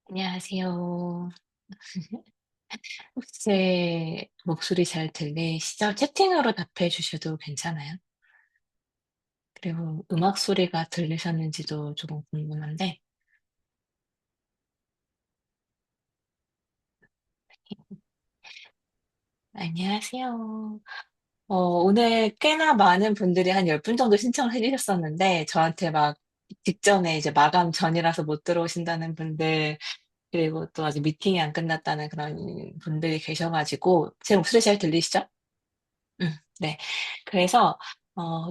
안녕하세요. 혹시 제 목소리 잘 들리시죠? 채팅으로 답해 주셔도 괜찮아요. 그리고 음악 소리가 들리셨는지도 조금 궁금한데. 안녕하세요. 오늘 꽤나 많은 분들이 한 10분 정도 신청을 해 주셨었는데 저한테 막 직전에 이제 마감 전이라서 못 들어오신다는 분들, 그리고 또 아직 미팅이 안 끝났다는 그런 분들이 계셔 가지고 제 목소리 잘 들리시죠? 네. 그래서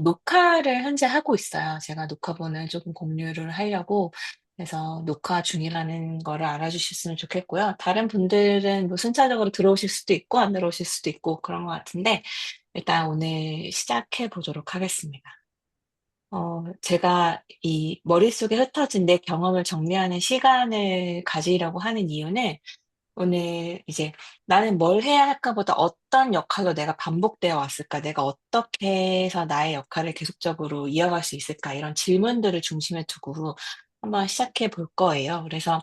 녹화를 현재 하고 있어요. 제가 녹화본을 조금 공유를 하려고. 그래서 녹화 중이라는 거를 알아주셨으면 좋겠고요. 다른 분들은 뭐 순차적으로 들어오실 수도 있고 안 들어오실 수도 있고 그런 것 같은데, 일단 오늘 시작해 보도록 하겠습니다. 제가 이 머릿속에 흩어진 내 경험을 정리하는 시간을 가지려고 하는 이유는, 오늘 이제 '나는 뭘 해야 할까?'보다 '어떤 역할로 내가 반복되어 왔을까? 내가 어떻게 해서 나의 역할을 계속적으로 이어갈 수 있을까?' 이런 질문들을 중심에 두고 한번 시작해 볼 거예요. 그래서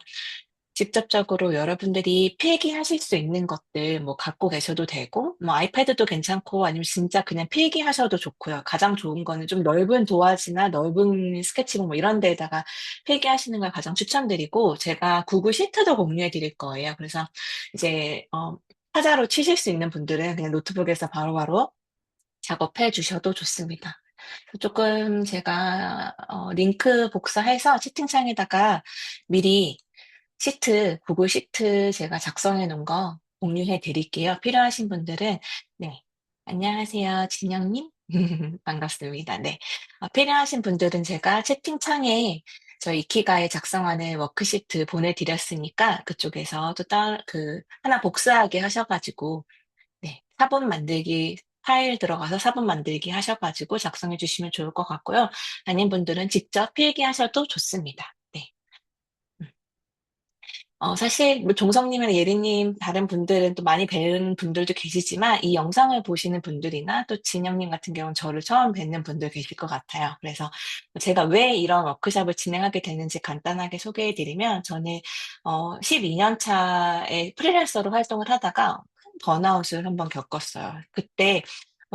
직접적으로 여러분들이 필기하실 수 있는 것들 뭐 갖고 계셔도 되고, 뭐 아이패드도 괜찮고 아니면 진짜 그냥 필기하셔도 좋고요. 가장 좋은 거는 좀 넓은 도화지나 넓은 스케치북 뭐 이런 데에다가 필기하시는 걸 가장 추천드리고, 제가 구글 시트도 공유해 드릴 거예요. 그래서 이제 타자로 치실 수 있는 분들은 그냥 노트북에서 바로바로 작업해 주셔도 좋습니다. 조금 제가 링크 복사해서 채팅창에다가 미리 구글 시트 제가 작성해 놓은 거 공유해 드릴게요. 필요하신 분들은. 네. 안녕하세요, 진영님. 반갑습니다. 네. 필요하신 분들은 제가 채팅창에 저희 이키가이 작성하는 워크시트 보내드렸으니까 그쪽에서 또 하나 복사하게 하셔 가지고, 네, 사본 만들기 파일 들어가서 사본 만들기 하셔 가지고 작성해 주시면 좋을 것 같고요. 아닌 분들은 직접 필기하셔도 좋습니다. 네. 음. 사실 뭐 종성님이나 예리님, 다른 분들은 또 많이 뵌 분들도 계시지만 이 영상을 보시는 분들이나 또 진영님 같은 경우는 저를 처음 뵙는 분들 계실 것 같아요. 그래서 제가 왜 이런 워크숍을 진행하게 됐는지 간단하게 소개해 드리면, 저는 12년 차에 프리랜서로 활동을 하다가 큰 번아웃을 한번 겪었어요. 그때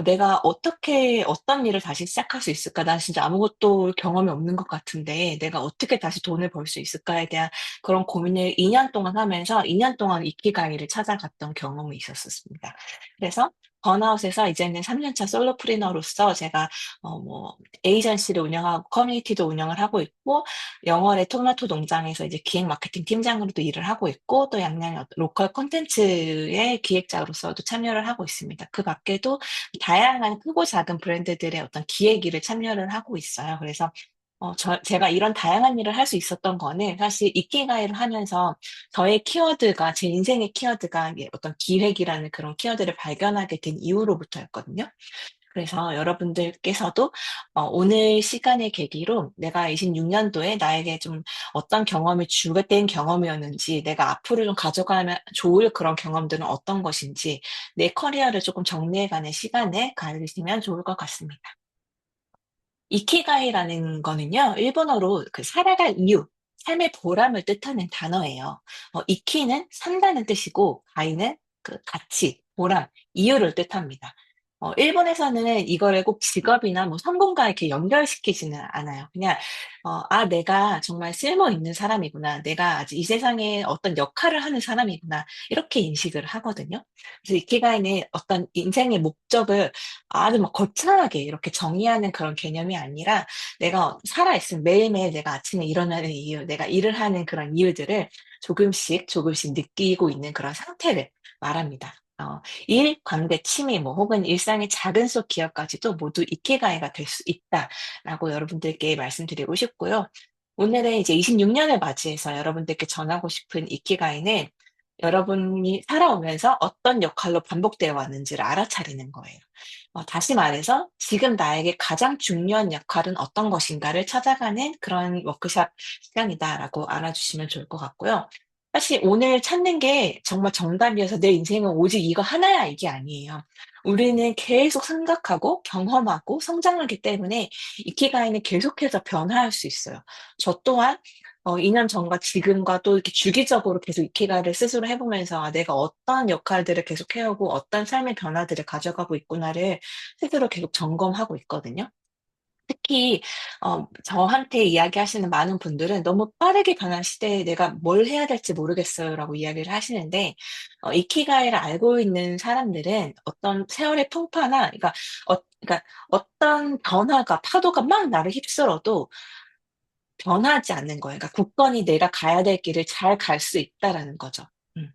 '내가 어떻게 어떤 일을 다시 시작할 수 있을까? 난 진짜 아무것도 경험이 없는 것 같은데 내가 어떻게 다시 돈을 벌 수 있을까?'에 대한 그런 고민을 2년 동안 하면서 2년 동안 이키가이를 찾아갔던 경험이 있었었습니다. 그래서 번아웃에서 이제는 3년 차 솔로프리너로서 제가 뭐 에이전시를 운영하고 커뮤니티도 운영을 하고 있고, 영월의 토마토 농장에서 이제 기획 마케팅 팀장으로도 일을 하고 있고, 또 양양의 로컬 콘텐츠의 기획자로서도 참여를 하고 있습니다. 그 밖에도 다양한 크고 작은 브랜드들의 어떤 기획 일을 참여를 하고 있어요. 그래서 제가 이런 다양한 일을 할 수 있었던 거는 사실 이키가이를 하면서 저의 키워드가, 제 인생의 키워드가 이게 어떤 기획이라는 그런 키워드를 발견하게 된 이후로부터였거든요. 그래서 여러분들께서도 오늘 시간을 계기로 내가 26년도에 나에게 좀 어떤 경험이 주된 경험이었는지, 내가 앞으로 좀 가져가면 좋을 그런 경험들은 어떤 것인지, 내 커리어를 조금 정리해가는 시간을 가지시면 좋을 것 같습니다. 이키가이라는 거는요, 일본어로 그 살아갈 이유, 삶의 보람을 뜻하는 단어예요. 이키는 산다는 뜻이고, 가이는 그 가치, 보람, 이유를 뜻합니다. 일본에서는 이거를 꼭 직업이나 뭐 성공과 이렇게 연결시키지는 않아요. 그냥 '아, 내가 정말 쓸모 있는 사람이구나. 내가 아직 이 세상에 어떤 역할을 하는 사람이구나.' 이렇게 인식을 하거든요. 그래서 이키가이는 어떤 인생의 목적을 아주 막 거창하게 이렇게 정의하는 그런 개념이 아니라, 내가 살아 있으면 매일매일 내가 아침에 일어나는 이유, 내가 일을 하는 그런 이유들을 조금씩 조금씩 느끼고 있는 그런 상태를 말합니다. 일, 관계, 취미 뭐 혹은 일상의 작은 속 기억까지도 모두 이키가이가 될 수 있다라고 여러분들께 말씀드리고 싶고요. 오늘은 이제 26 년을 맞이해서 여러분들께 전하고 싶은 이키가이는, 여러분이 살아오면서 어떤 역할로 반복되어 왔는지를 알아차리는 거예요. 다시 말해서 '지금 나에게 가장 중요한 역할은 어떤 것인가.'를 찾아가는 그런 워크숍 시간이다라고 알아주시면 좋을 것 같고요. 사실 오늘 찾는 게 정말 정답이어서 '내 인생은 오직 이거 하나야.' 이게 아니에요. 우리는 계속 생각하고 경험하고 성장하기 때문에 이키가이는 계속해서 변화할 수 있어요. 저 또한 2년 전과 지금과 또 이렇게 주기적으로 계속 이키가이를 스스로 해보면서 아, 내가 어떤 역할들을 계속 해오고 어떤 삶의 변화들을 가져가고 있구나를 스스로 계속 점검하고 있거든요. 특히 저한테 이야기하시는 많은 분들은 너무 빠르게 변한 시대에 내가 뭘 해야 될지 모르겠어요라고 이야기를 하시는데 이키가이를 알고 있는 사람들은 어떤 세월의 풍파나 그러니까 어떤 변화가 파도가 막 나를 휩쓸어도 변하지 않는 거예요. 그러니까 굳건히 내가 가야 될 길을 잘 갈 수 있다라는 거죠. 음.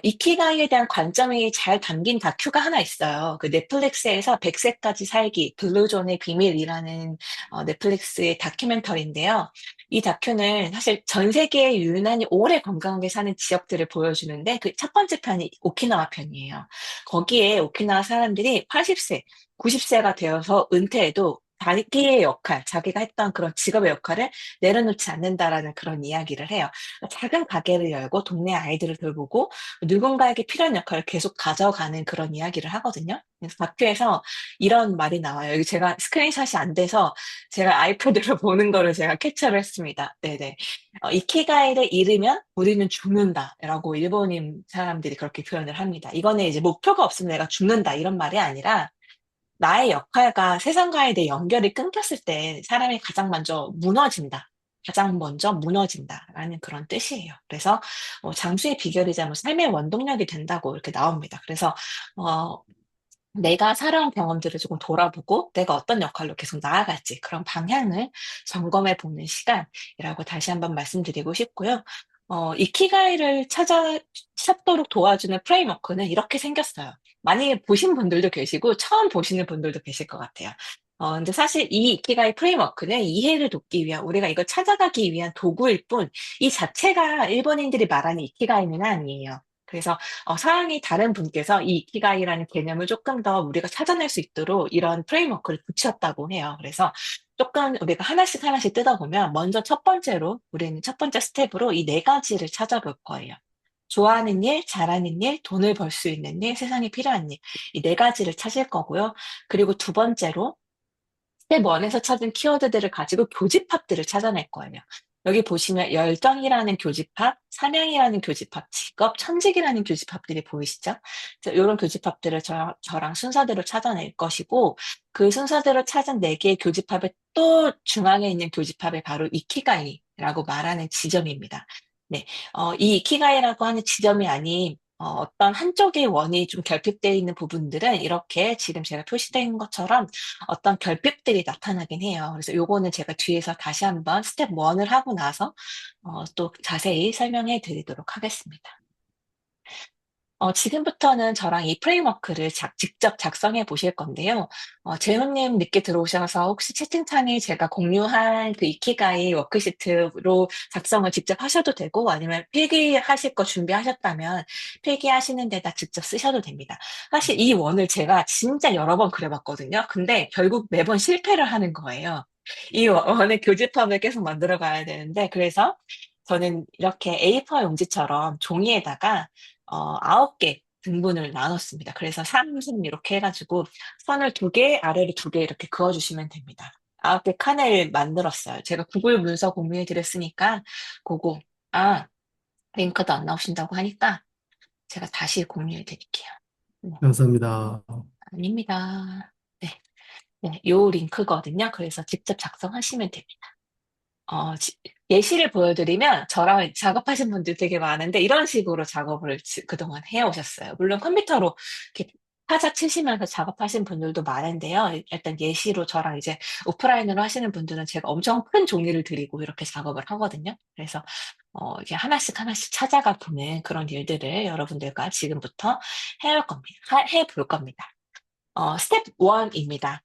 이키가이에 대한 관점이 잘 담긴 다큐가 하나 있어요. 그 넷플릭스에서 100세까지 살기, 블루존의 비밀이라는 넷플릭스의 다큐멘터리인데요. 이 다큐는 사실 전 세계에 유난히 오래 건강하게 사는 지역들을 보여주는데 그 첫 번째 편이 오키나와 편이에요. 거기에 오키나와 사람들이 80세, 90세가 되어서 은퇴해도 자기의 역할, 자기가 했던 그런 직업의 역할을 내려놓지 않는다라는 그런 이야기를 해요. 작은 가게를 열고 동네 아이들을 돌보고 누군가에게 필요한 역할을 계속 가져가는 그런 이야기를 하거든요. 그래서 다큐에서 이런 말이 나와요. 여기 제가 스크린샷이 안 돼서 제가 아이패드로 보는 거를 제가 캡처를 했습니다. 네네. 이키가이를 잃으면 우리는 죽는다라고 일본인 사람들이 그렇게 표현을 합니다. 이거는 이제 목표가 없으면 내가 죽는다 이런 말이 아니라 나의 역할과 세상과의 내 연결이 끊겼을 때 사람이 가장 먼저 무너진다. 가장 먼저 무너진다라는 그런 뜻이에요. 그래서 장수의 비결이자 뭐 삶의 원동력이 된다고 이렇게 나옵니다. 그래서 어, 내가 살아온 경험들을 조금 돌아보고 내가 어떤 역할로 계속 나아갈지 그런 방향을 점검해 보는 시간이라고 다시 한번 말씀드리고 싶고요. 이키가이를 찾도록 도와주는 프레임워크는 이렇게 생겼어요. 많이 보신 분들도 계시고 처음 보시는 분들도 계실 것 같아요. 근데 사실 이 이키가이 프레임워크는 이해를 돕기 위한, 우리가 이걸 찾아가기 위한 도구일 뿐, 이 자체가 일본인들이 말하는 이키가이는 아니에요. 그래서 서양이 다른 분께서 이 이키가이라는 개념을 조금 더 우리가 찾아낼 수 있도록 이런 프레임워크를 붙였다고 해요. 그래서 조금 우리가 하나씩 하나씩 뜯어보면 먼저 첫 번째로 우리는 첫 번째 스텝으로 이 네 가지를 찾아볼 거예요. 좋아하는 일, 잘하는 일, 돈을 벌 수 있는 일, 세상에 필요한 일. 이 네 가지를 찾을 거고요. 그리고 두 번째로 스텝 1에서 찾은 키워드들을 가지고 교집합들을 찾아낼 거예요. 여기 보시면 열정이라는 교집합, 사명이라는 교집합, 직업, 천직이라는 교집합들이 보이시죠? 이런 교집합들을 저랑 순서대로 찾아낼 것이고, 그 순서대로 찾은 네 개의 교집합의 또 중앙에 있는 교집합이 바로 이키가이라고 말하는 지점입니다. 네, 이 이키가이라고 하는 지점이 아닌 어떤 한쪽의 원이 좀 결핍되어 있는 부분들은 이렇게 지금 제가 표시된 것처럼 어떤 결핍들이 나타나긴 해요. 그래서 요거는 제가 뒤에서 다시 한번 스텝 1을 하고 나서 또 자세히 설명해 드리도록 하겠습니다. 지금부터는 저랑 이 프레임워크를 직접 작성해 보실 건데요. 재훈님 늦게 들어오셔서 혹시 채팅창에 제가 공유한 그 이키가이 워크시트로 작성을 직접 하셔도 되고 아니면 필기하실 거 준비하셨다면 필기하시는 데다 직접 쓰셔도 됩니다. 사실 이 원을 제가 진짜 여러 번 그려봤거든요. 근데 결국 매번 실패를 하는 거예요. 이 원의 교집합을 계속 만들어 가야 되는데 그래서 저는 이렇게 A4 용지처럼 종이에다가 9개 등분을 나눴습니다. 그래서 3, 3 이렇게 해가지고 선을 2개, 아래를 2개 이렇게 그어주시면 됩니다. 9개 칸을 만들었어요. 제가 구글 문서 공유해 드렸으니까 그거, 아, 링크도 안 나오신다고 하니까 제가 다시 공유해 드릴게요. 네, 감사합니다. 아닙니다. 네, 네, 요 링크거든요. 그래서 직접 작성하시면 됩니다. 어, 예시를 보여드리면 저랑 작업하신 분들 되게 많은데 이런 식으로 작업을 그동안 해오셨어요. 물론 컴퓨터로 이렇게 타자 치시면서 작업하신 분들도 많은데요. 일단 예시로 저랑 이제 오프라인으로 하시는 분들은 제가 엄청 큰 종이를 드리고 이렇게 작업을 하거든요. 그래서 이게 하나씩 하나씩 찾아가 보는 그런 일들을 여러분들과 지금부터 해볼 겁니다. 해볼 겁니다. 스텝 1입니다.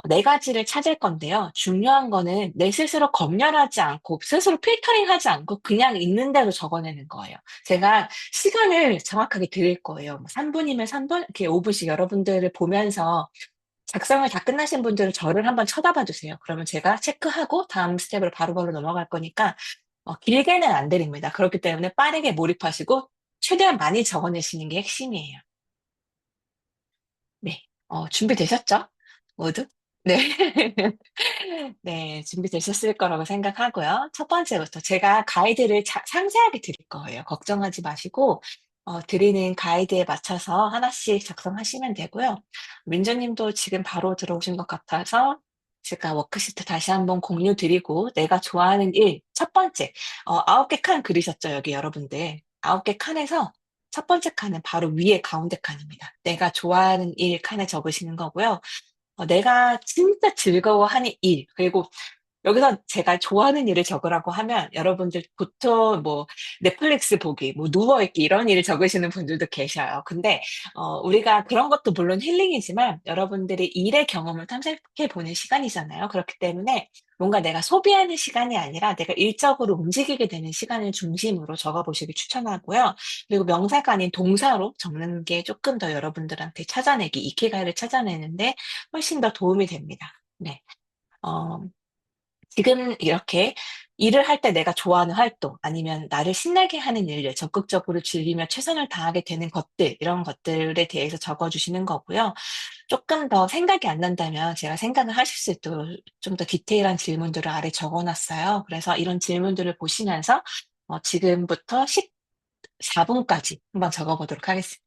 네 가지를 찾을 건데요. 중요한 거는 내 스스로 검열하지 않고, 스스로 필터링 하지 않고, 그냥 있는 대로 적어내는 거예요. 제가 시간을 정확하게 드릴 거예요. 3분이면 3분, 이렇게 5분씩 여러분들을 보면서 작성을 다 끝나신 분들은 저를 한번 쳐다봐 주세요. 그러면 제가 체크하고 다음 스텝으로 바로바로 넘어갈 거니까, 길게는 안 드립니다. 그렇기 때문에 빠르게 몰입하시고, 최대한 많이 적어내시는 게 핵심이에요. 네. 준비되셨죠? 모두? 네. 네. 준비되셨을 거라고 생각하고요. 첫 번째부터 제가 가이드를 상세하게 드릴 거예요. 걱정하지 마시고 드리는 가이드에 맞춰서 하나씩 작성하시면 되고요. 민서 님도 지금 바로 들어오신 것 같아서 제가 워크시트 다시 한번 공유 드리고 내가 좋아하는 일 첫 번째 9개 칸 그리셨죠, 여기 여러분들. 9개 칸에서 첫 번째 칸은 바로 위에 가운데 칸입니다. 내가 좋아하는 일 칸에 적으시는 거고요. 내가 진짜 즐거워하는 일, 그리고 여기서 제가 좋아하는 일을 적으라고 하면 여러분들 보통 뭐 넷플릭스 보기, 뭐 누워있기 이런 일을 적으시는 분들도 계셔요. 근데 우리가 그런 것도 물론 힐링이지만 여러분들이 일의 경험을 탐색해 보는 시간이잖아요. 그렇기 때문에 뭔가 내가 소비하는 시간이 아니라 내가 일적으로 움직이게 되는 시간을 중심으로 적어보시길 추천하고요. 그리고 명사가 아닌 동사로 적는 게 조금 더 여러분들한테 찾아내기, 이케가이를 찾아내는데 훨씬 더 도움이 됩니다. 네. 어, 지금 이렇게 일을 할 때 내가 좋아하는 활동, 아니면 나를 신나게 하는 일을 적극적으로 즐기며 최선을 다하게 되는 것들, 이런 것들에 대해서 적어주시는 거고요. 조금 더 생각이 안 난다면 제가 생각을 하실 수 있도록 좀 더 디테일한 질문들을 아래 적어놨어요. 그래서 이런 질문들을 보시면서 지금부터 14분까지 한번 적어보도록 하겠습니다.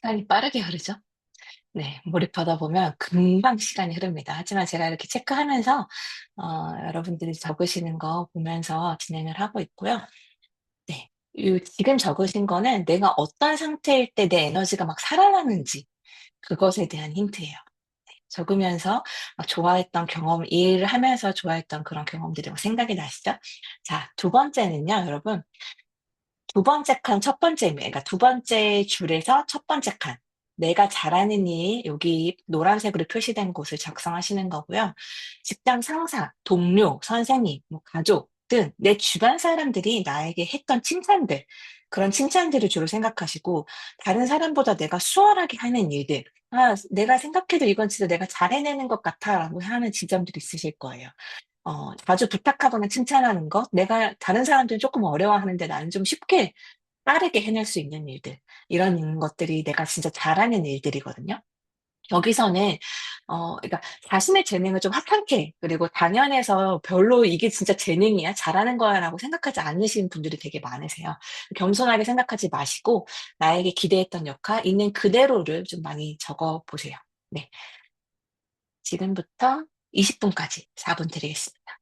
시간이 빠르게 흐르죠. 네. 몰입하다 보면 금방 시간이 흐릅니다. 하지만 제가 이렇게 체크하면서 여러분들이 적으시는 거 보면서 진행을 하고 있고요. 네. 요 지금 적으신 거는 내가 어떤 상태일 때 내 에너지가 막 살아나는지 그것에 대한 힌트예요. 적으면서 막 좋아했던 경험, 이 일을 하면서 좋아했던 그런 경험들이 막 생각이 나시죠? 자, 두 번째는요, 여러분. 두 번째 칸 첫 번째 그러니까 두 번째 줄에서 첫 번째 칸. 내가 잘하는 일 여기 노란색으로 표시된 곳을 작성하시는 거고요. 직장 상사, 동료, 선생님, 뭐 가족 등 내 주변 사람들이 나에게 했던 칭찬들, 그런 칭찬들을 주로 생각하시고 다른 사람보다 내가 수월하게 하는 일들, '아 내가 생각해도 이건 진짜 내가 잘 해내는 것 같아.'라고 하는 지점들이 있으실 거예요. 자주 부탁하거나 칭찬하는 것, 내가 다른 사람들은 쪼끔 어려워하는데 나는 좀 쉽게 빠르게 해낼 수 있는 일들, 이런 것들이 내가 진짜 잘하는 일들이거든요. 여기서는 그러니까 자신의 재능을 좀 하찮게, 그리고 당연해서 별로 '이게 진짜 재능이야. 잘하는 거야.'라고 생각하지 않으시는 분들이 되게 많으세요. 겸손하게 생각하지 마시고 나에게 기대했던 역할 있는 그대로를 좀 많이 적어 보세요. 네. 지금부터 20 분까지 4분 드리겠습니다.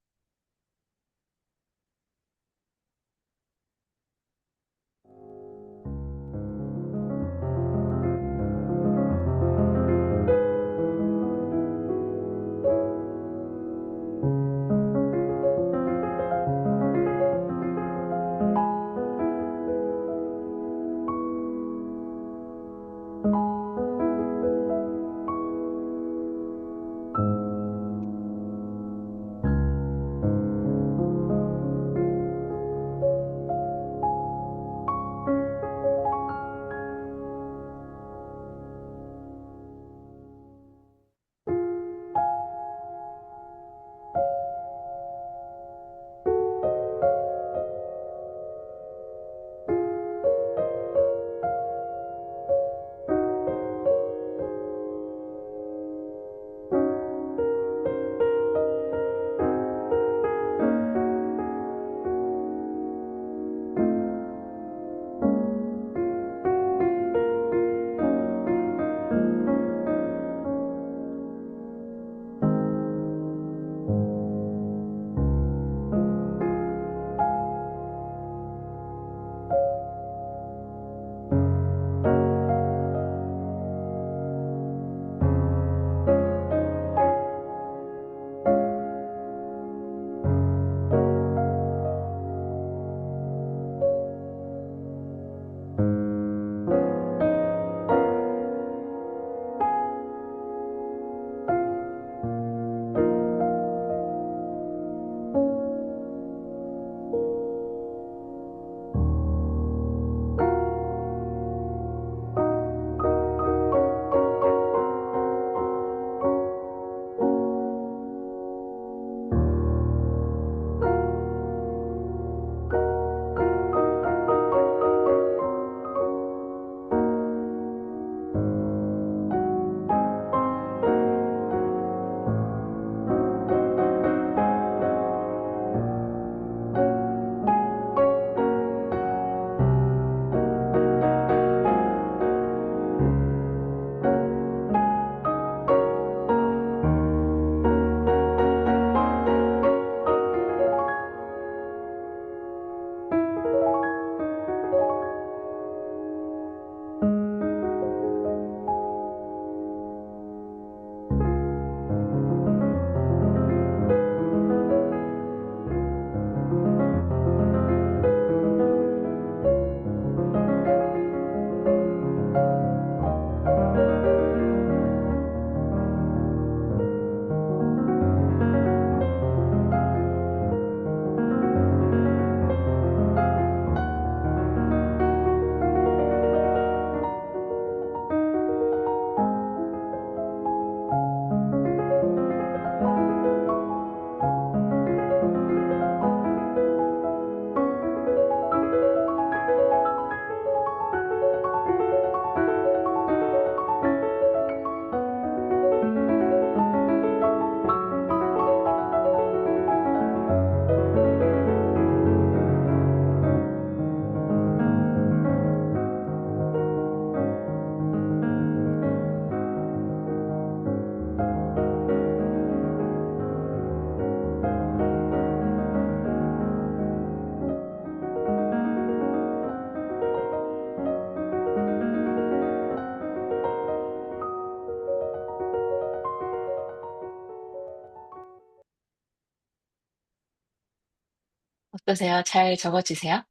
어떠세요? 잘 적어지세요?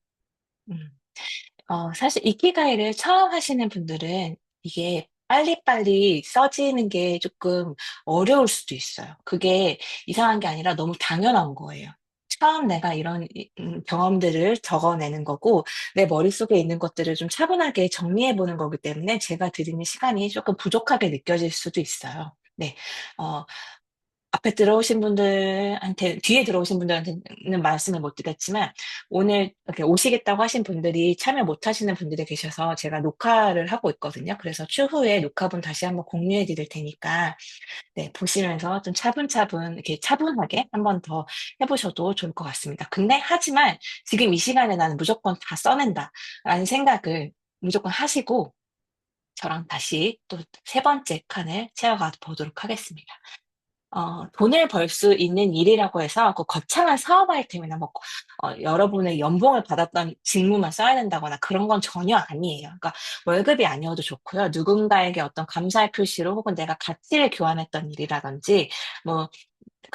음. 사실 이키가이를 처음 하시는 분들은 이게 빨리빨리 써지는 게 조금 어려울 수도 있어요. 그게 이상한 게 아니라 너무 당연한 거예요. 처음 내가 이런 경험들을 적어내는 거고 내 머릿속에 있는 것들을 좀 차분하게 정리해 보는 거기 때문에 제가 드리는 시간이 조금 부족하게 느껴질 수도 있어요. 네. 어 앞에 들어오신 분들한테 뒤에 들어오신 분들한테는 말씀을 못 드렸지만 오늘 이렇게 오시겠다고 하신 분들이 참여 못 하시는 분들이 계셔서 제가 녹화를 하고 있거든요. 그래서 추후에 녹화본 다시 한번 공유해 드릴 테니까 네 보시면서 좀 차분차분 이렇게 차분하게 한번 더 해 보셔도 좋을 것 같습니다. 근데 하지만 '지금 이 시간에 나는 무조건 다 써낸다.'라는 생각을 무조건 하시고 저랑 다시 또 세 번째 칸을 채워가 보도록 하겠습니다. 돈을 벌 수 있는 일이라고 해서 그 거창한 사업 아이템이나 뭐 여러분의 연봉을 받았던 직무만 써야 된다거나 그런 건 전혀 아니에요. 그러니까 월급이 아니어도 좋고요. 누군가에게 어떤 감사의 표시로 혹은 내가 가치를 교환했던 일이라든지 뭐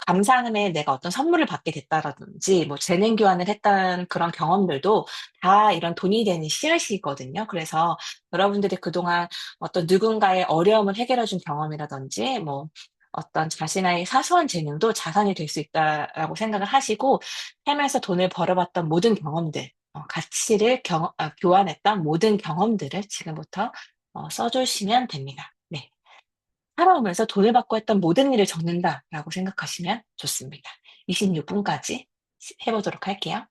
감사함에 내가 어떤 선물을 받게 됐다라든지 뭐 재능 교환을 했다는 그런 경험들도 다 이런 돈이 되는 씨앗이거든요. 그래서 여러분들이 그동안 어떤 누군가의 어려움을 해결해 준 경험이라든지 뭐 어떤 자신의 사소한 재능도 자산이 될 수 있다라고 생각을 하시고 살면서 돈을 벌어 봤던 모든 경험들 가치를 교환했던 모든 경험들을 지금부터 써 주시면 됩니다. 네. 살아오면서 돈을 받고 했던 모든 일을 적는다라고 생각하시면 좋습니다. 26 분까지 해 보도록 할게요.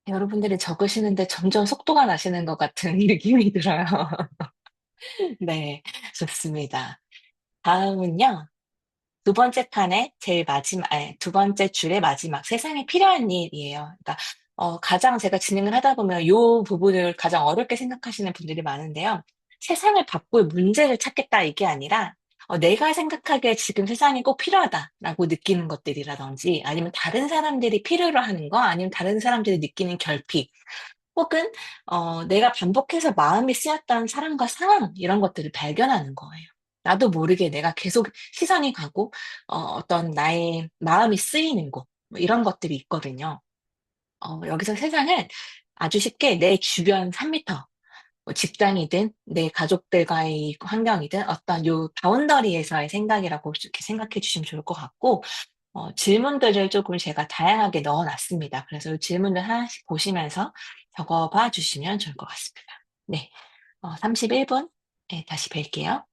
여러분들이 적으시는데 점점 속도가 나시는 것 같은 느낌이 들어요. 네, 좋습니다. 다음은요. 두 번째 칸의 제일 마지막, 아니, 두 번째 줄의 마지막, 세상에 필요한 일이에요. 그러니까, 가장 제가 진행을 하다 보면 이 부분을 가장 어렵게 생각하시는 분들이 많은데요. 세상을 바꿀 문제를 찾겠다, 이게 아니라, 내가 생각하기에 지금 세상이 꼭 필요하다라고 느끼는 것들이라든지, 아니면 다른 사람들이 필요로 하는 거, 아니면 다른 사람들이 느끼는 결핍, 혹은, 내가 반복해서 마음이 쓰였던 사람과 상황, 이런 것들을 발견하는 거예요. 나도 모르게 내가 계속 시선이 가고, 어떤 나의 마음이 쓰이는 곳, 뭐 이런 것들이 있거든요. 여기서 세상은 아주 쉽게 내 주변 3미터, 뭐 직장이든 내 가족들과의 환경이든 어떤 요 바운더리에서의 생각이라고 이렇게 생각해 주시면 좋을 것 같고, 질문들을 조금 제가 다양하게 넣어 놨습니다. 그래서 이 질문을 하나씩 보시면서 적어봐 주시면 좋을 것 같습니다. 네. 31분. 네, 다시 뵐게요.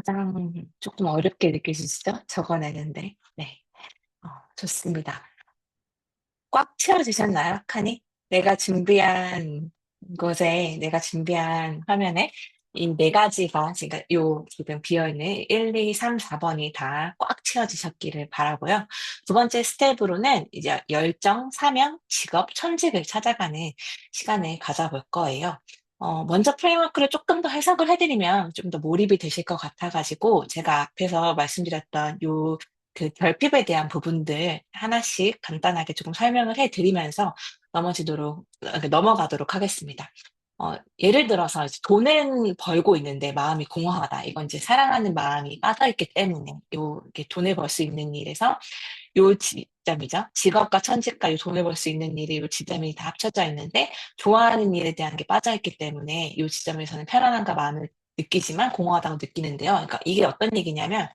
가장 조금 어렵게 느껴지시죠? 적어내는데. 네. 좋습니다. 꽉 채워지셨나요, 칸이? 내가 준비한 내가 준비한 화면에 이 네 가지가 지금 비어 있는 1, 2, 3, 4번이 다 꽉 채워지셨기를 바라고요. 두 번째 스텝으로는 이제 열정, 사명, 직업, 천직을 찾아가는 시간을 가져볼 거예요. 먼저 프레임워크를 조금 더 해석을 해드리면 좀 더 몰입이 되실 것 같아 가지고 제가 앞에서 말씀드렸던 그 결핍에 대한 부분들 하나씩 간단하게 조금 설명을 해 드리면서 넘어가도록 하겠습니다. 예를 들어서 이제 돈은 벌고 있는데 마음이 공허하다. 이건 이제 사랑하는 마음이 빠져있기 때문에 이렇게 돈을 벌 수 있는 일에서 요 지점이죠. 직업과 천직과 요 돈을 벌 수 있는 일이 요 지점이 다 합쳐져 있는데 좋아하는 일에 대한 게 빠져있기 때문에 요 지점에서는 편안함과 마음을 느끼지만 공허하다고 느끼는데요. 그러니까 이게 어떤 얘기냐면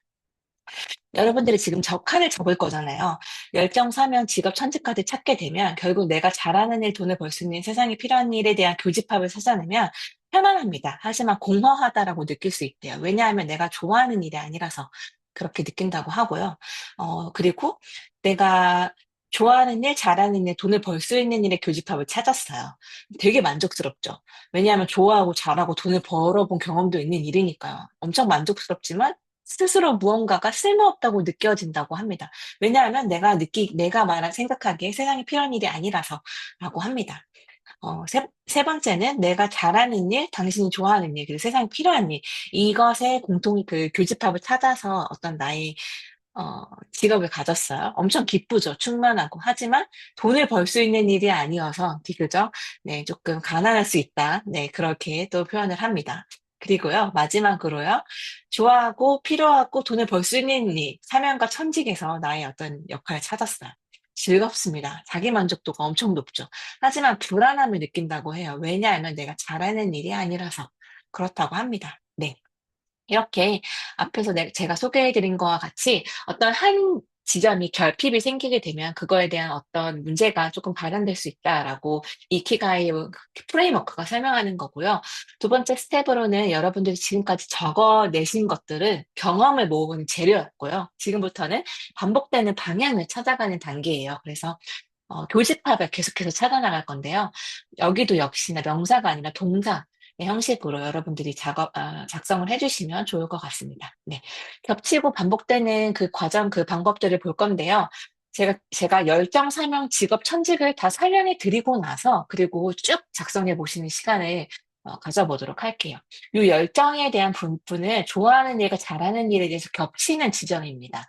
여러분들이 지금 칸을 접을 거잖아요. 열정, 사명, 직업, 천직까지 찾게 되면 결국 내가 잘하는 일, 돈을 벌 수 있는 세상에 필요한 일에 대한 교집합을 찾아내면 편안합니다. 하지만 공허하다라고 느낄 수 있대요. 왜냐하면 내가 좋아하는 일이 아니라서 그렇게 느낀다고 하고요. 그리고 내가 좋아하는 일, 잘하는 일, 돈을 벌 수 있는 일의 교집합을 찾았어요. 되게 만족스럽죠. 왜냐하면 좋아하고 잘하고 돈을 벌어본 경험도 있는 일이니까요. 엄청 만족스럽지만 스스로 무언가가 쓸모없다고 느껴진다고 합니다. 왜냐하면 내가 생각하기에 세상에 필요한 일이 아니라서라고 합니다. 세 번째는 내가 잘하는 일, 당신이 좋아하는 일, 그리고 세상에 필요한 일, 이것의 교집합을 찾아서 어떤 나의 직업을 가졌어요. 엄청 기쁘죠. 충만하고. 하지만 돈을 벌 수 있는 일이 아니어서, 그죠? 네, 조금 가난할 수 있다. 네, 그렇게 또 표현을 합니다. 그리고요, 마지막으로요, 좋아하고 필요하고 돈을 벌 수 있는 일, 사명과 천직에서 나의 어떤 역할을 찾았어요. 즐겁습니다. 자기 만족도가 엄청 높죠. 하지만 불안함을 느낀다고 해요. 왜냐하면 내가 잘하는 일이 아니라서 그렇다고 합니다. 네. 이렇게 앞에서 제가 소개해드린 거와 같이 어떤 한 지점이 결핍이 생기게 되면 그거에 대한 어떤 문제가 조금 발현될 수 있다라고 이키가이 프레임워크가 설명하는 거고요. 두 번째 스텝으로는 여러분들이 지금까지 적어내신 것들은 경험을 모으는 재료였고요. 지금부터는 반복되는 방향을 찾아가는 단계예요. 그래서 교집합을 계속해서 찾아나갈 건데요. 여기도 역시나 명사가 아니라 동사의 형식으로 여러분들이 작성을 해주시면 좋을 것 같습니다. 네. 겹치고 반복되는 그 과정, 그 방법들을 볼 건데요. 제가 열정, 사명, 직업, 천직을 다 설명해 드리고 나서 그리고 쭉 작성해 보시는 시간을 가져보도록 할게요. 이 열정에 대한 부분을 좋아하는 일과 잘하는 일에 대해서 겹치는 지점입니다.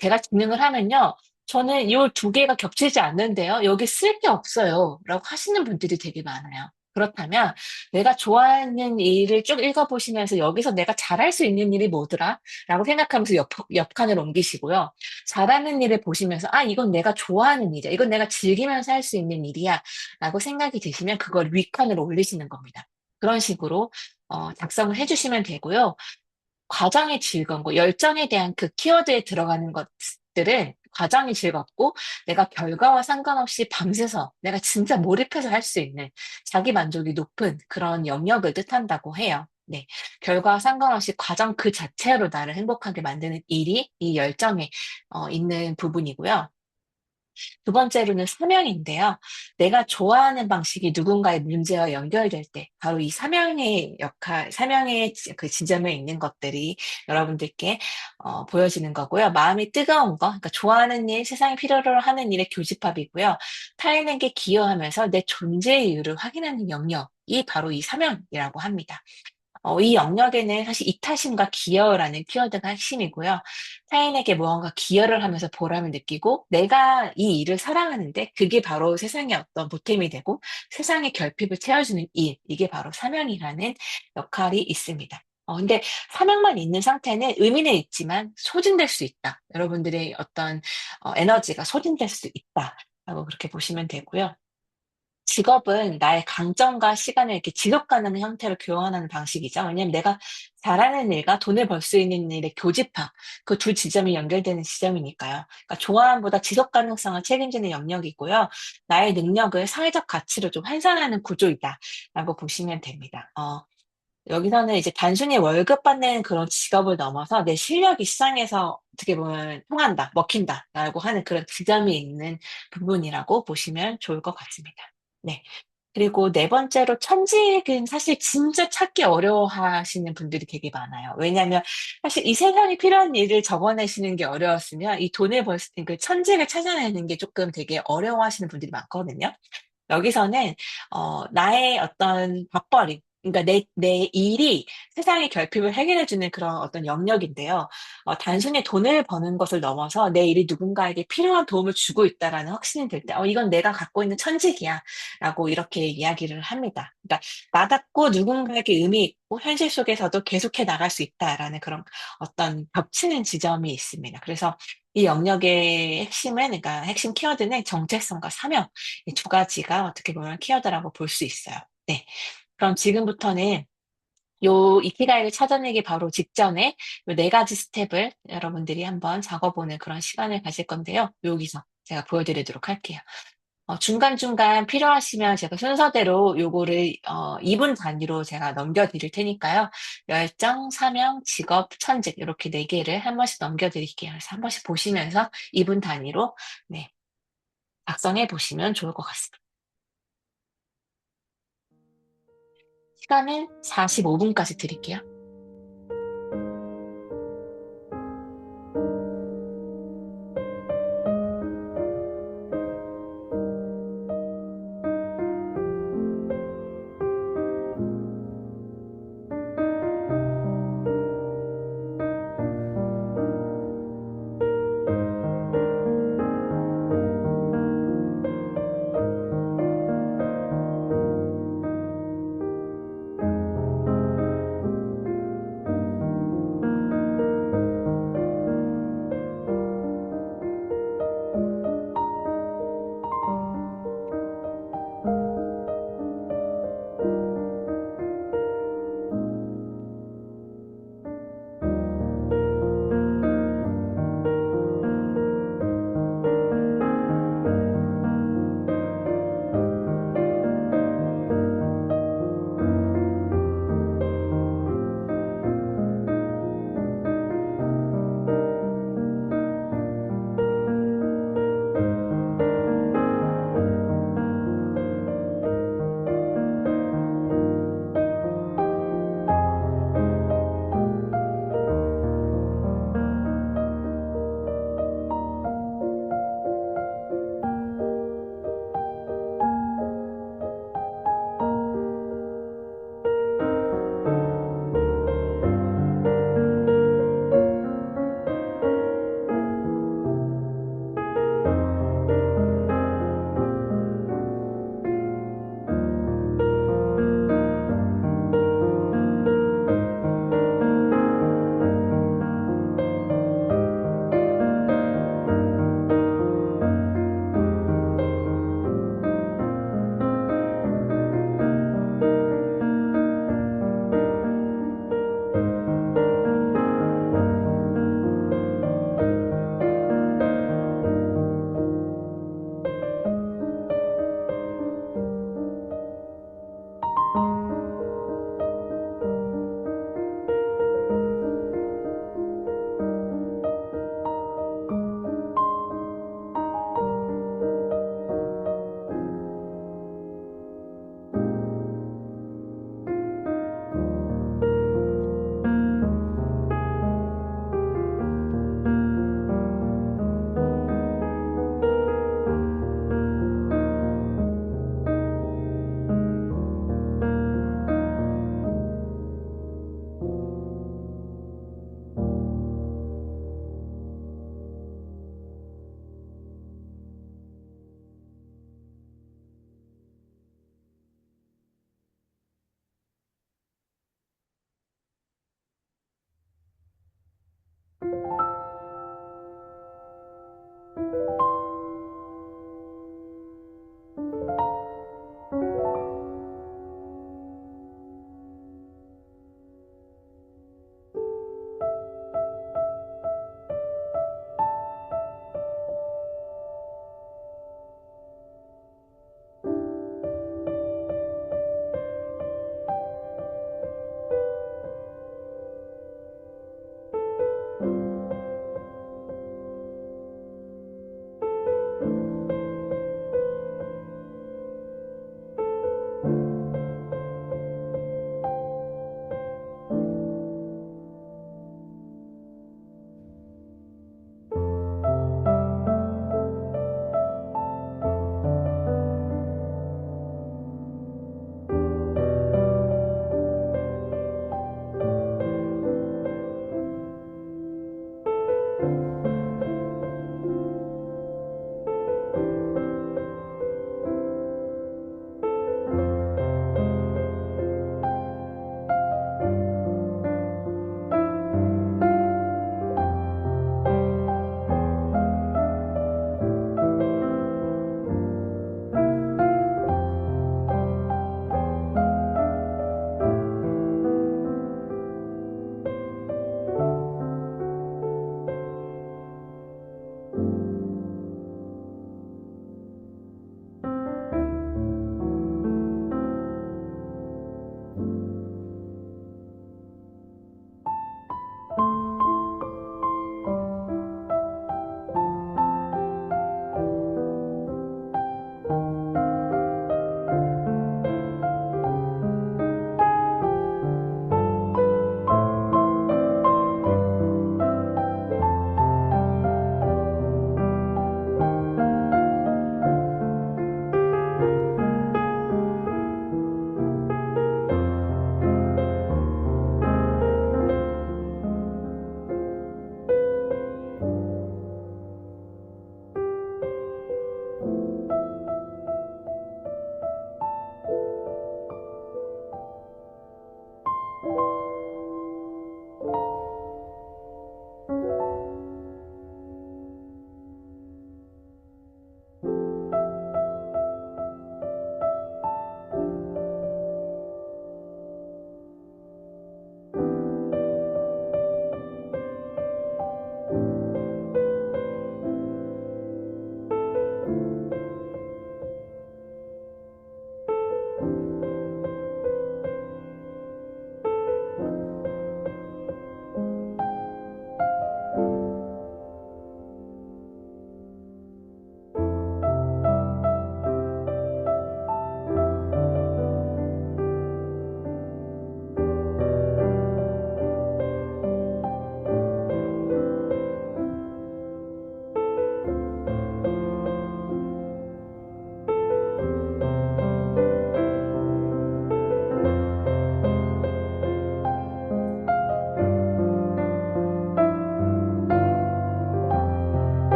제가 진행을 하면요. 저는 이 두 개가 겹치지 않는데요. 여기 쓸 게 없어요. 라고 하시는 분들이 되게 많아요. 그렇다면 내가 좋아하는 일을 쭉 읽어보시면서 여기서 내가 잘할 수 있는 일이 뭐더라? 라고 생각하면서 옆칸을 옮기시고요. 잘하는 일을 보시면서 이건 내가 좋아하는 일이야. 이건 내가 즐기면서 할 수 있는 일이야. 라고 생각이 드시면 그걸 윗칸으로 올리시는 겁니다. 그런 식으로 작성을 해주시면 되고요. 과정의 즐거움과 열정에 대한 그 키워드에 들어가는 것들은 과정이 즐겁고 내가 결과와 상관없이 밤새서 내가 진짜 몰입해서 할 수 있는 자기 만족이 높은 그런 영역을 뜻한다고 해요. 네. 결과와 상관없이 과정 그 자체로 나를 행복하게 만드는 일이 이 열정에 있는 부분이고요. 두 번째로는 사명인데요. 내가 좋아하는 방식이 누군가의 문제와 연결될 때 바로 이 사명의 그 지점에 있는 것들이 여러분들께 보여지는 거고요. 마음이 뜨거운 거, 그러니까 좋아하는 일, 세상에 필요로 하는 일의 교집합이고요. 타인에게 기여하면서 내 존재의 이유를 확인하는 영역이 바로 이 사명이라고 합니다. 이 영역에는 사실 이타심과 기여라는 키워드가 핵심이고요. 타인에게 무언가 기여를 하면서 보람을 느끼고 내가 이 일을 사랑하는데 그게 바로 세상의 어떤 보탬이 되고 세상의 결핍을 채워주는 일, 이게 바로 사명이라는 역할이 있습니다. 근데 사명만 있는 상태는 의미는 있지만 소진될 수 있다. 여러분들의 어떤 에너지가 소진될 수 있다라고 그렇게 보시면 되고요. 직업은 나의 강점과 시간을 이렇게 지속 가능한 형태로 교환하는 방식이죠. 왜냐하면 내가 잘하는 일과 돈을 벌 수 있는 일의 교집합, 그 두 지점이 연결되는 지점이니까요. 그러니까 좋아함보다 지속 가능성을 책임지는 영역이고요. 나의 능력을 사회적 가치로 좀 환산하는 구조이다라고 보시면 됩니다. 여기서는 이제 단순히 월급 받는 그런 직업을 넘어서 내 실력이 시장에서 어떻게 보면 통한다, 먹힌다라고 하는 그런 지점이 있는 부분이라고 보시면 좋을 것 같습니다. 네. 그리고 네 번째로 천직은 사실 진짜 찾기 어려워하시는 분들이 되게 많아요. 왜냐하면 사실 이 세상에 필요한 일을 적어내시는 게 어려웠으면 이 돈을 벌 수, 그 천직을 찾아내는 게 조금 되게 어려워하시는 분들이 많거든요. 여기서는 나의 어떤 밥벌이, 그러니까 내 일이 세상의 결핍을 해결해주는 그런 어떤 영역인데요. 단순히 돈을 버는 것을 넘어서 내 일이 누군가에게 필요한 도움을 주고 있다라는 확신이 들 때, 이건 내가 갖고 있는 천직이야. 라고 이렇게 이야기를 합니다. 그러니까 나답고 누군가에게 의미 있고 현실 속에서도 계속해 나갈 수 있다라는 그런 어떤 겹치는 지점이 있습니다. 그래서 이 영역의 핵심은, 그러니까 핵심 키워드는 정체성과 사명, 이 두 가지가 어떻게 보면 키워드라고 볼 수 있어요. 네. 그럼 지금부터는 요 이키가이를 찾아내기 바로 직전에 요 네 가지 스텝을 여러분들이 한번 적어보는 그런 시간을 가질 건데요. 여기서 제가 보여드리도록 할게요. 중간중간 필요하시면 제가 순서대로 요거를 2분 단위로 제가 넘겨드릴 테니까요. 열정, 사명, 직업, 천직 이렇게 네 개를 한 번씩 넘겨드릴게요. 그래서 한 번씩 보시면서 2분 단위로 네, 작성해 보시면 좋을 것 같습니다. 시간은 45분까지 드릴게요.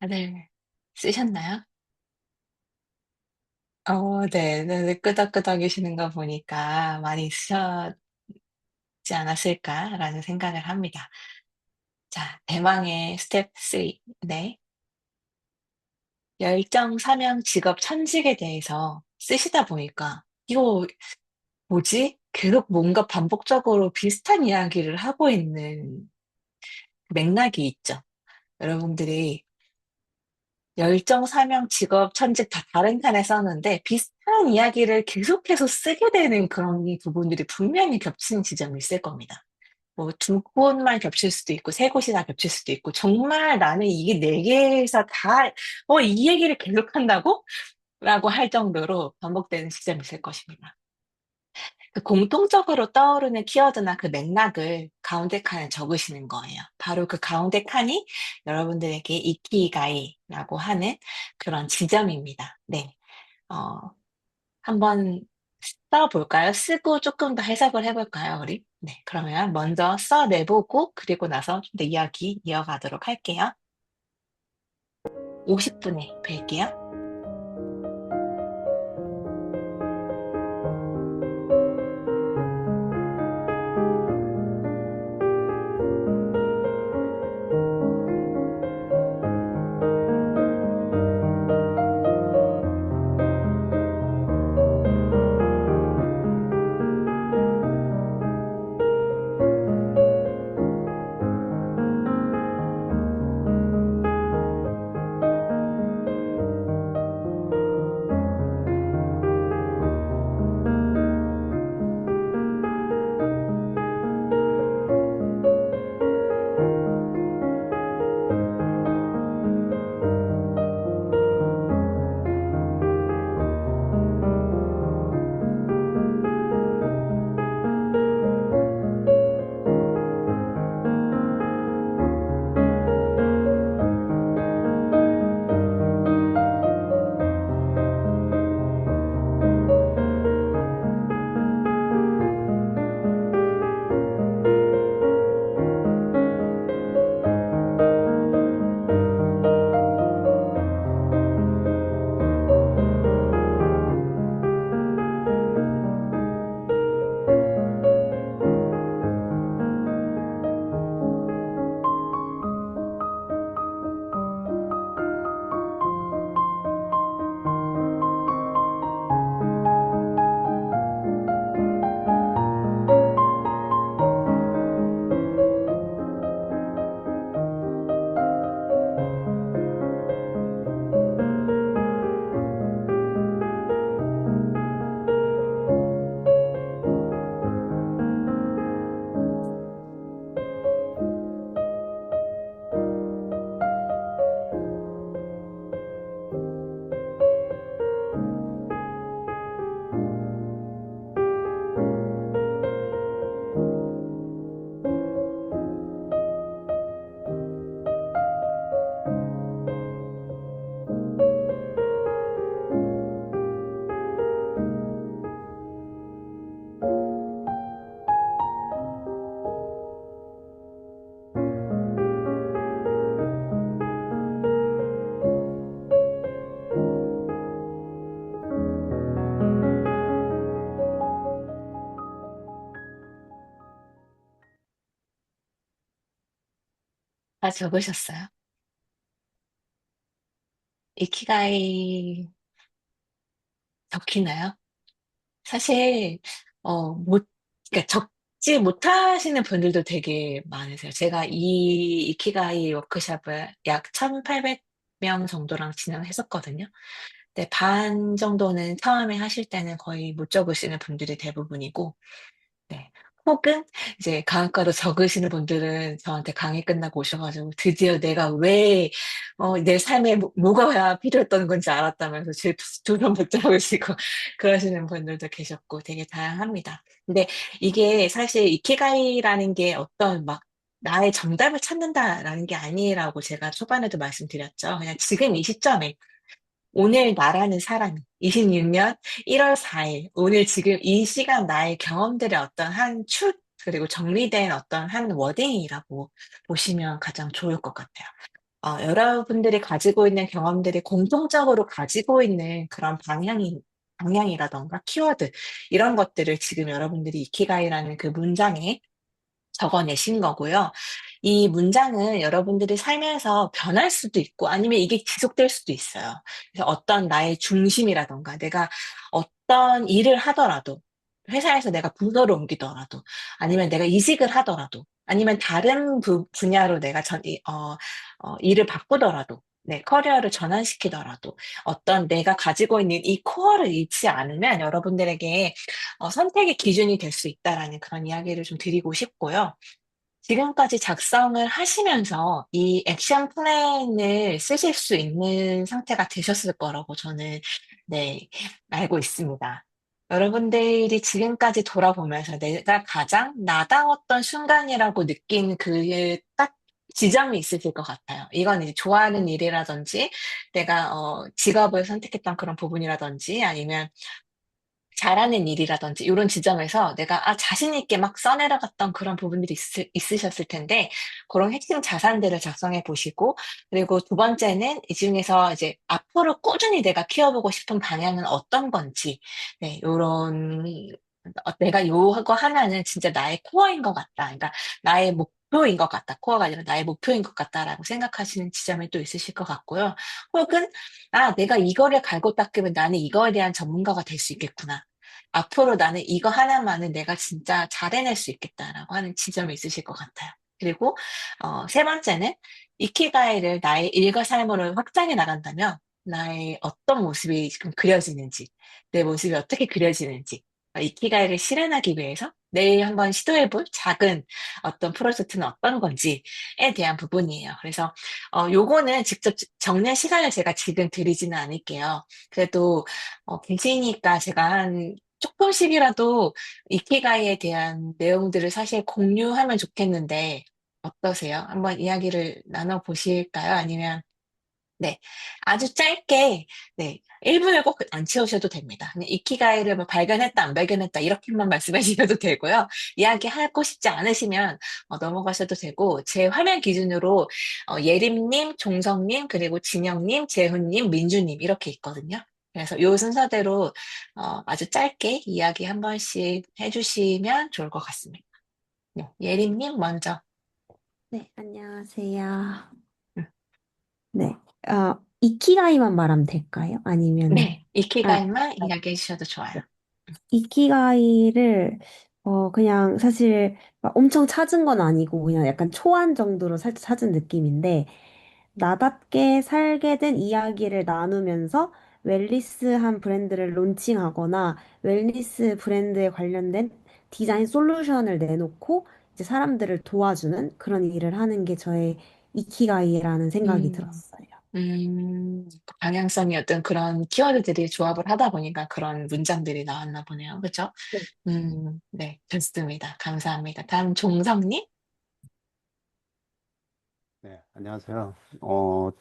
다들 쓰셨나요? 네. 네. 끄덕끄덕이시는 거 보니까 많이 쓰셨지 않았을까라는 생각을 합니다. 자, 대망의 스텝 3. 네. 열정, 사명, 직업, 천직에 대해서 쓰시다 보니까 '이거 뭐지?' 계속 뭔가 반복적으로 비슷한 이야기를 하고 있는 맥락이 있죠. 여러분들이 열정, 사명, 직업, 천직 다 다른 칸에 썼는데 비슷한 이야기를 계속해서 쓰게 되는 그런 부분들이 분명히 겹치는 지점이 있을 겁니다. 뭐 두 곳만 겹칠 수도 있고 세 곳이 다 겹칠 수도 있고, 정말 '나는 이게 네 개에서 다 이 얘기를 계속한다고?' 라고 할 정도로 반복되는 지점이 있을 것입니다. 그 공통적으로 떠오르는 키워드나 그 맥락을 가운데 칸에 적으시는 거예요. 바로 그 가운데 칸이 여러분들에게 이키가이라고 하는 그런 지점입니다. 네. 어 한번 써 볼까요? 쓰고 쪼끔 더 해석을 해 볼까요, 우리? 네. 그러면 먼저 써 내보고 그리고 나서 좀 더 이야기 이어가도록 할게요. 50 분에 뵐게요. 다 적으셨어요? 이키가이 적히나요? 사실 못 그러니까 적지 못하시는 분들도 되게 많으세요. 제가 이 이키가이 워크숍을 약 1,800명 정도랑 진행을 했었거든요. 근데 반 정도는 처음에 하실 때는 거의 못 적으시는 분들이 대부분이고, 네. 혹은 이제 강의과로 적으시는 분들은 저한테 강의 끝나고 오셔 가지고 드디어 내가 왜 내 삶에 뭐가 필요했던 건지 알았다면서 제 두 손 붙잡으시고 그러시는 분들도 계셨고 되게 다양합니다. 근데 이게 사실 이키가이라는 게 어떤 막 '나의 정답을 찾는다.'라는 게 아니라고 제가 초반에도 말씀드렸죠. 그냥 지금 이 시점에 오늘 나라는 사람이 26년 1월 4일 오늘 지금 이 시간 나의 경험들의 어떤 한 축, 그리고 정리된 어떤 한 워딩이라고 보시면 가장 좋을 것 같아요. 여러분들이 가지고 있는 경험들이 공통적으로 가지고 있는 그런 방향이라던가 키워드, 이런 것들을 지금 여러분들이 이키가이라는 그 문장에 적어내신 거고요. 이 문장은 여러분들이 살면서 변할 수도 있고 아니면 이게 지속될 수도 있어요. 그래서 어떤 나의 중심이라던가 내가 어떤 일을 하더라도 회사에서 내가 부서를 옮기더라도 아니면 내가 이직을 하더라도 아니면 다른 분야로 내가 일을 바꾸더라도 네, 커리어를 전환시키더라도 어떤 내가 가지고 있는 이 코어를 잃지 않으면 여러분들에게 선택의 기준이 될 수 있다라는 그런 이야기를 좀 드리고 싶고요. 지금까지 작성을 하시면서 이 액션 플랜을 쓰실 수 있는 상태가 되셨을 거라고 저는, 네, 알고 있습니다. 여러분들이 지금까지 돌아보면서 내가 가장 나다웠던 순간이라고 느낀 그 딱 지점이 있으실 것 같아요. 이건 이제 좋아하는 일이라든지, 내가 직업을 선택했던 그런 부분이라든지, 아니면 잘하는 일이라든지 이런 지점에서 내가 자신 있게 막 써내려갔던 그런 부분들이 있으셨을 텐데 그런 핵심 자산들을 작성해 보시고 그리고 두 번째는 이 중에서 이제 앞으로 꾸준히 내가 키워보고 싶은 방향은 어떤 건지 네, 요런 내가 요거 하나는 진짜 나의 코어인 것 같다. 그러니까 나의 목표인 것 같다. 코어가 아니라 나의 목표인 것 같다라고 생각하시는 지점이 또 있으실 것 같고요. 혹은 내가 이거를 갈고 닦으면 나는 이거에 대한 전문가가 될 수 있겠구나. 앞으로 나는 이거 하나만은 내가 진짜 잘 해낼 수 있겠다라고 하는 지점이 있으실 것 같아요. 그리고 세 번째는 이키가이를 나의 일과 삶으로 확장해 나간다면 나의 어떤 모습이 지금 그려지는지, 내 모습이 어떻게 그려지는지, 이키가이를 실현하기 위해서 내일 한번 시도해볼 작은 어떤 프로젝트는 어떤 건지에 대한 부분이에요. 그래서 요거는 직접 적는 시간을 제가 지금 드리지는 않을게요. 그래도 계시니까 제가 한 조금씩이라도 이키가이에 대한 내용들을 사실 공유하면 좋겠는데 어떠세요? 한번 이야기를 나눠보실까요? 아니면 네, 아주 짧게 네, 1분을 꼭 안 채우셔도 됩니다. 그냥 이키가이를 뭐 발견했다, 안 발견했다 이렇게만 말씀하시셔도 되고요. 이야기하고 싶지 않으시면 넘어가셔도 되고 제 화면 기준으로 예림님, 종성님, 그리고 진영님, 재훈님, 민주님 이렇게 있거든요. 그래서 요 순서대로 아주 짧게 이야기 한 번씩 해주시면 좋을 것 같습니다. 네, 예림님 먼저. 네, 안녕하세요. 음, 네, 이키가이만 말하면 될까요? 아니면은, 네, 아, 이키가이만 이야기해 주셔도 좋아요. 네. 이키가이를, 그냥 사실 막 엄청 찾은 건 아니고, 그냥 약간 초안 정도로 살짝 찾은 느낌인데, 나답게 살게 된 이야기를 나누면서 웰니스한 브랜드를 론칭하거나, 웰니스 브랜드에 관련된 디자인 솔루션을 내놓고, 이제 사람들을 도와주는 그런 일을 하는 게 저의 이키가이라는 생각이 음. 들었어요. 방향성이 어떤 그런 키워드들이 조합을 하다 보니까 그런 문장들이 나왔나 보네요. 그죠? 네. 네, 좋습니다. 감사합니다. 다음 종성님? 네, 안녕하세요.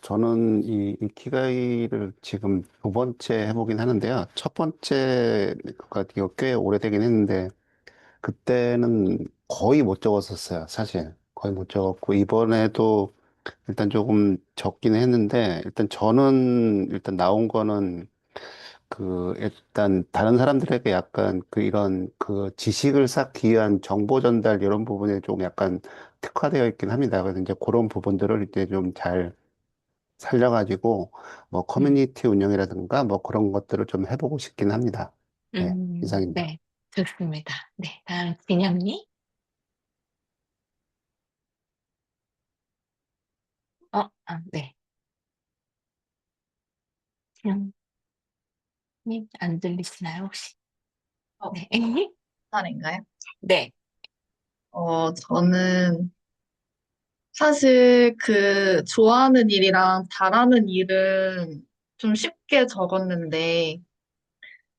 저는 이 이키가이를 지금 두 번째 해보긴 하는데요. 첫 번째가 꽤 오래되긴 했는데, 그때는 거의 못 적었었어요, 사실. 거의 못 적었고, 이번에도 일단 조금 적긴 했는데, 일단 저는 일단 나온 거는 일단 다른 사람들에게 약간 이런 지식을 쌓기 위한 정보 전달 이런 부분에 좀 약간 특화되어 있긴 합니다. 그래서 이제 그런 부분들을 이제 좀 잘 살려가지고 뭐 음, 커뮤니티 운영이라든가 뭐 그런 것들을 좀 해보고 싶긴 합니다. 네, 이상입니다. 네, 좋습니다. 네, 다음 진영님? 네. 진영님, 안 들리시나요, 혹시? 어, 네. 차례인가요? 네. 저는 사실 그 좋아하는 일이랑 잘하는 일은 좀 쉽게 적었는데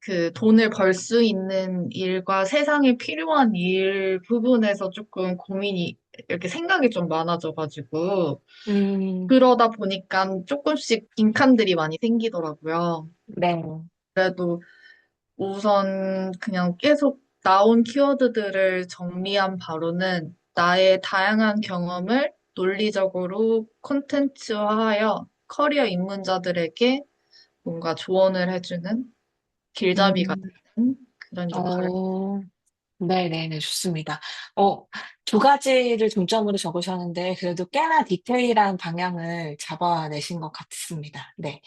그 돈을 벌 수 있는 일과 세상에 필요한 일 부분에서 조금 고민이 이렇게 생각이 좀 많아져가지고 음, 그러다 보니까 조금씩 빈칸들이 많이 생기더라고요. 네. 그래도 우선 그냥 계속 나온 키워드들을 정리한 바로는 나의 다양한 경험을 논리적으로 콘텐츠화하여 커리어 입문자들에게 뭔가 조언을 해주는 길잡이가 음, 되는 그런 역할을. 어, 네네네, 좋습니다. 어, 두 가지를 중점으로 적으셨는데, 그래도 꽤나 디테일한 방향을 잡아내신 것 같습니다. 네,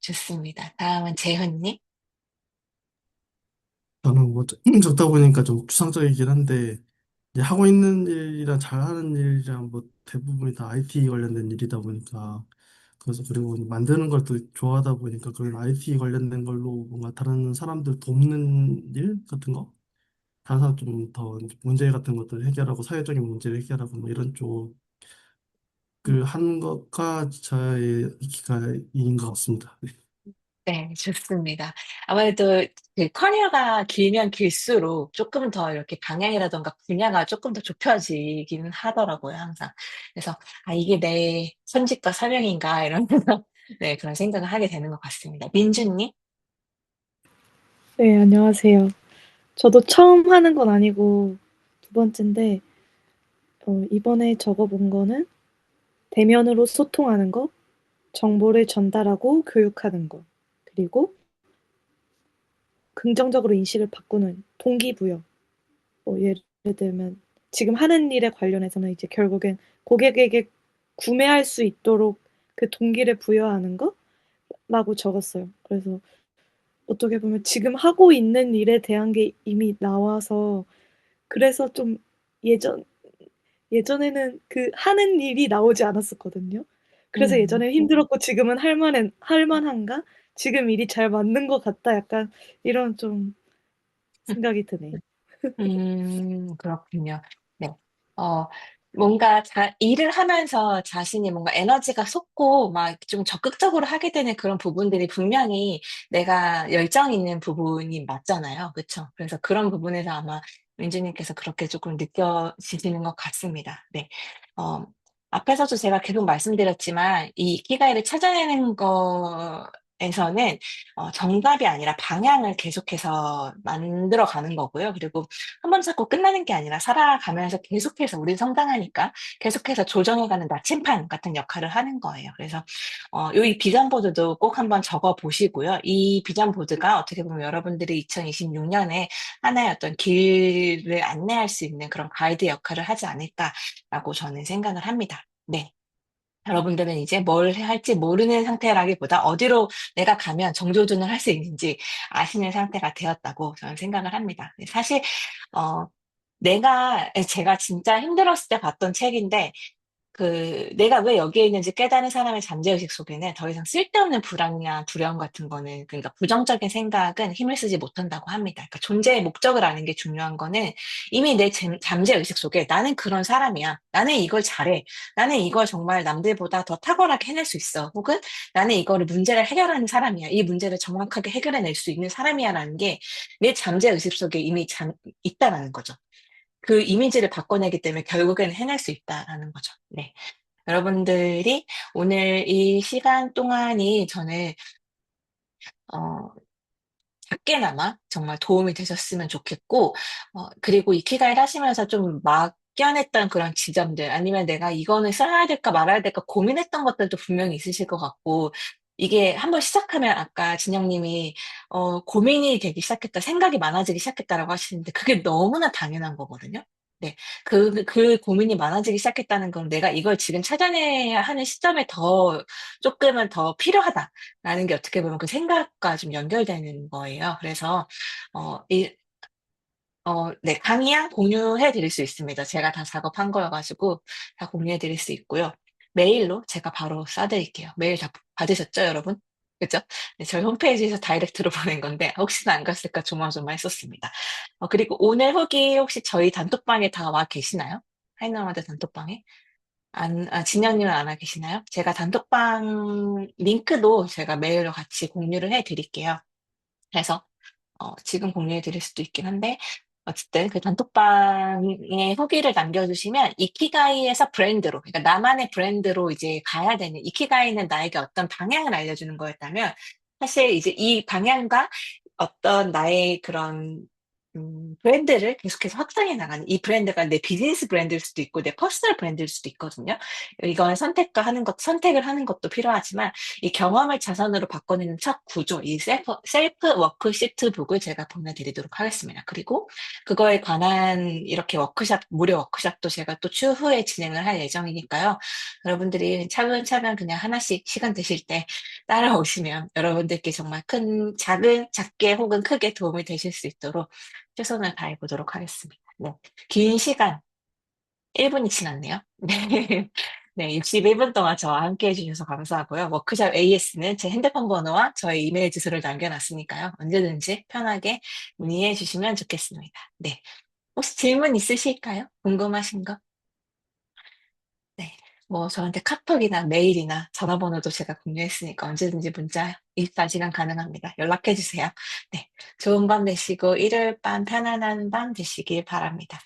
좋습니다. 다음은 재훈님. 저는 뭐 적다 보니까 좀 추상적이긴 한데 이제 하고 있는 일이랑 잘하는 일이랑 뭐 대부분이 다 IT 관련된 일이다 보니까 그래서 그리고 만드는 걸 또 좋아하다 보니까 그런 IT 관련된 걸로 뭔가 다른 사람들 돕는 일 같은 거 다른 사람 좀 더 문제 같은 것들 해결하고 사회적인 문제를 해결하고 뭐 이런 쪽을 하는 것가 저의 이기가인 것 같습니다. 네. 네, 좋습니다. 아무래도 그 커리어가 길면 길수록 조금 더 이렇게 방향이라던가 분야가 조금 더 좁혀지기는 하더라고요, 항상. 그래서, 아, 이게 내 선직과 사명인가, 이러면서, 네, 그런 생각을 하게 되는 것 같습니다. 민주님? 네, 안녕하세요. 저도 처음 하는 건 아니고 두 번째인데, 이번에 적어본 거는 대면으로 소통하는 거, 정보를 전달하고 교육하는 거, 그리고 긍정적으로 인식을 바꾸는 동기부여. 예를 들면 지금 하는 일에 관련해서는 이제 결국엔 고객에게 구매할 수 있도록 그 동기를 부여하는 거라고 적었어요. 그래서 어떻게 보면 지금 하고 있는 일에 대한 게 이미 나와서 그래서 좀 예전 예전에는 그 하는 일이 나오지 않았었거든요. 그래서 음, 예전에 힘들었고 지금은 할 만한가? 지금 일이 잘 맞는 것 같다. 약간 이런 좀 생각이 드네요. 그렇군요. 네. 어, 뭔가 일을 하면서 자신이 뭔가 에너지가 솟고 막 좀 적극적으로 하게 되는 그런 부분들이 분명히 내가 열정 있는 부분이 맞잖아요. 그쵸? 그래서 그런 부분에서 아마 민주님께서 그렇게 조금 느껴지시는 것 같습니다. 네. 어, 앞에서도 제가 계속 말씀드렸지만 이 이키가이를 찾아내는 거에서는 정답이 아니라 방향을 계속해서 만들어 가는 거고요. 그리고 한 번 잡고 끝나는 게 아니라 살아가면서 계속해서 우리 성장하니까 계속해서 조정해가는 나침판 같은 역할을 하는 거예요. 그래서 이 비전보드도 꼭 한번 적어 보시고요. 이 비전보드가 어떻게 보면 여러분들이 2026년에 하나의 어떤 길을 안내할 수 있는 그런 가이드 역할을 하지 않을까라고 저는 생각을 합니다. 네. 여러분들은 이제 뭘 할지 모르는 상태라기보다 어디로 내가 가면 정조준을 할 수 있는지 아시는 상태가 되었다고 저는 생각을 합니다. 사실, 어, 제가 진짜 힘들었을 때 봤던 책인데, 내가 왜 여기에 있는지 깨달은 사람의 잠재의식 속에는 더 이상 쓸데없는 불안이나 두려움 같은 거는, 그러니까 부정적인 생각은 힘을 쓰지 못한다고 합니다. 그러니까 존재의 목적을 아는 게 중요한 거는 이미 내 잠재의식 속에 나는 그런 사람이야. 나는 이걸 잘해. 나는 이걸 정말 남들보다 더 탁월하게 해낼 수 있어. 혹은 나는 이거를 문제를 해결하는 사람이야. 이 문제를 정확하게 해결해낼 수 있는 사람이야라는 게 내 잠재의식 속에 이미 있다라는 거죠. 그 이미지를 바꿔내기 때문에 결국에는 해낼 수 있다라는 거죠. 네. 여러분들이 오늘 이 시간 동안이 저는, 어, 작게나마 정말 도움이 되셨으면 좋겠고, 그리고 이키가이를 하시면서 좀 막연했던 그런 지점들, 아니면 내가 이거는 써야 될까 말아야 될까 고민했던 것들도 분명히 있으실 것 같고, 이게 한번 시작하면 아까 진영님이, 고민이 되기 시작했다, 생각이 많아지기 시작했다라고 하시는데, 그게 너무나 당연한 거거든요. 네. 그 고민이 많아지기 시작했다는 건 내가 이걸 지금 찾아내야 하는 시점에 조금은 더 필요하다. 라는 게 어떻게 보면 그 생각과 좀 연결되는 거예요. 그래서, 어, 이, 네, 강의양 공유해 드릴 수 있습니다. 제가 다 작업한 거여가지고 다 공유해 드릴 수 있고요. 메일로 제가 바로 쏴드릴게요. 메일 다 받으셨죠, 여러분? 그죠? 네, 저희 홈페이지에서 다이렉트로 보낸 건데, 혹시나 안 갔을까 조마조마했었습니다. 그리고 오늘 후기 혹시 저희 단톡방에 다 와 계시나요? 하이너마드 단톡방에? 진영님은 안 와 계시나요? 제가 단톡방 링크도 제가 메일로 같이 공유를 해 드릴게요. 그래서, 지금 공유해 드릴 수도 있긴 한데, 어쨌든 그 단톡방에 후기를 남겨주시면, 이키가이에서 브랜드로, 그러니까 나만의 브랜드로 이제 가야 되는, 이키가이는 나에게 어떤 방향을 알려주는 거였다면, 사실 이제 이 방향과 어떤 나의 그런 브랜드를 계속해서 확장해 나가는, 이 브랜드가 내 비즈니스 브랜드일 수도 있고 내 퍼스널 브랜드일 수도 있거든요. 이건 선택을 하는 것도 필요하지만 이 경험을 자산으로 바꿔내는 첫 구조, 이 셀프 워크시트북을 제가 보내드리도록 하겠습니다. 그리고 그거에 관한 이렇게 무료 워크샵도 제가 또 추후에 진행을 할 예정이니까요. 여러분들이 차근차근 그냥 하나씩 시간 되실 때 따라오시면 여러분들께 정말 작게 혹은 크게 도움이 되실 수 있도록 최선을 다해 보도록 하겠습니다. 네. 긴 시간, 1분이 지났네요. 네. 네, 61분 동안 저와 함께 해주셔서 감사하고요. 워크샵 AS는 제 핸드폰 번호와 저의 이메일 주소를 남겨놨으니까요. 언제든지 편하게 문의해 주시면 좋겠습니다. 네. 혹시 질문 있으실까요? 궁금하신 거? 네. 뭐 저한테 카톡이나 메일이나 전화번호도 제가 공유했으니까 언제든지 문자 24시간 가능합니다. 연락해 주세요. 네. 좋은 밤 되시고 일요일 밤 편안한 밤 되시길 바랍니다.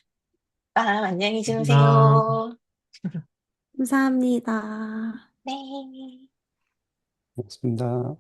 밤 안녕히 감사합니다. 주무세요. 감사합니다. 네. 고맙습니다.